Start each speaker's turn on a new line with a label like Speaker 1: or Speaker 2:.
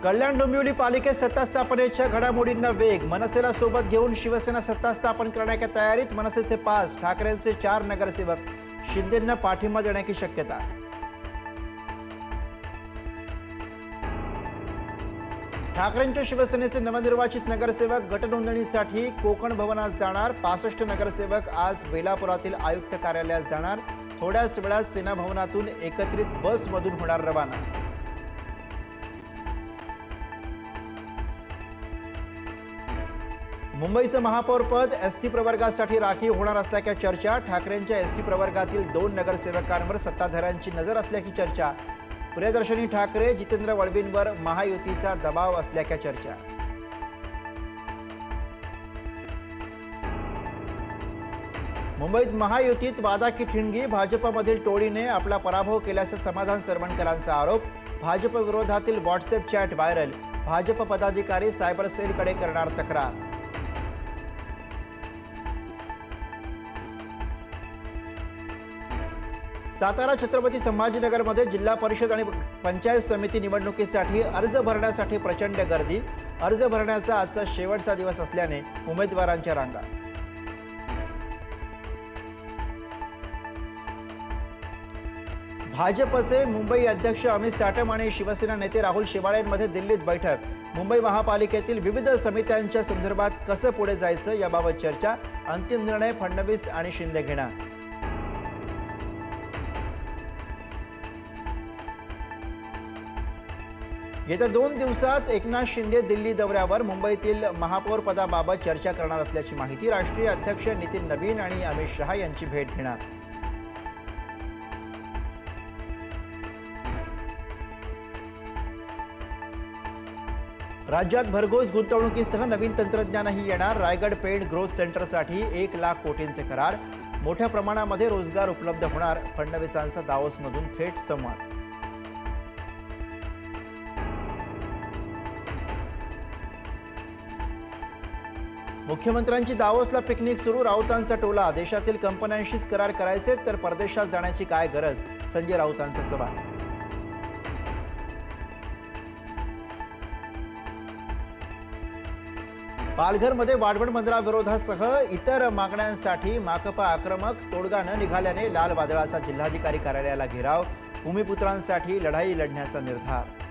Speaker 1: कल्याण डोंबिवली पालिकेत सत्ता स्थापनेच्या घडामोडींना वेग। मनसेला सोबत घेऊन शिवसेना सत्ता स्थापन करण्याच्या तयारीत। मनसेचे 5, ठाकरेंचे 4 नगरसेवक। शिंदेंना पाठिंबा देण्याची शक्यता। ठाकरेंच्या शिवसेनेचे नवनिर्वाचित नगरसेवक गटनोंदणीसाठी कोकण भवनात जाणार। 65 नगरसेवक आज बेलापुरातील आयुक्त कार्यालयात जाणार। थोड्याच वेळात सेना भवनातून एकत्रित बसमधून होणार रवाना। मुंबईचं महापौरपद एसटी प्रवर्गासाठी राखीव होणार असल्याच्या चर्चा। ठाकरेंच्या एसटी प्रवर्गातील 2 नगरसेवकांवर सत्ताधाऱ्यांची नजर असल्याची चर्चा। प्रियदर्शनी ठाकरे, जितेंद्र वळवींवर महायुतीचा दबाव असल्याच्या चर्चा। मुंबईत महायुतीत वादाची ठिणगी। भाजपमधील टोळीने आपला पराभव केल्याचं समाधान सरवणकरांचा आरोप। भाजप विरोधातील व्हॉट्सअप चॅट व्हायरल। भाजप पदाधिकारी सायबर सेलकडे करणार तक्रार। सातारा छत्रपती संभाजीनगरमध्ये जिल्हा परिषद आणि पंचायत समिती निवडणुकीसाठी अर्ज भरण्यासाठी प्रचंड गर्दी। अर्ज भरण्याचा आजचा शेवटचा दिवस असल्याने उमेदवारांच्या रांगा। भाजपचे मुंबई अध्यक्ष अमित साटम आणि शिवसेना नेते राहुल शेवाळेंमध्ये दिल्लीत बैठक। मुंबई महापालिकेतील विविध समित्यांच्या संदर्भात कसं पुढे जायचं याबाबत चर्चा। अंतिम निर्णय फडणवीस आणि शिंदे घेणार। येत्या 2 दिवसात एकनाथ शिंदे दिल्ली दौऱ्यावर। मुंबईतील महापौर पदाबाबत चर्चा करणार असल्याची माहिती। राष्ट्रीय अध्यक्ष नितीन नवीन आणि अमित शहा यांची भेट घेणार। राज्यात भरघोस गुंतवणुकीसह नवीन तंत्रज्ञानही येणार। रायगड पेण ग्रोथ सेंटरसाठी 1 लाख कोटींचे करार। मोठ्या प्रमाणामध्ये रोजगार उपलब्ध होणार। फडणवीसांचा दावोसमधून थेट संवाद। मुख्यमंत्र्यांची दावोसला पिकनिक सुरू। राऊतांचा टोला। देशातील कंपन्यांशीच करार करायचे तर परदेशात जाण्याची काय गरज, संजय राऊतांचा सवाल। पालघरमध्ये वाढवण बंदराविरोधासह इतर मागण्यांसाठी माकपा आक्रमक। तोडगा न निघाल्याने लाल वादळाचा जिल्हाधिकारी कार्यालयाला घेराव। भूमिपुत्रांसाठी लढाई लढण्याचा निर्धार।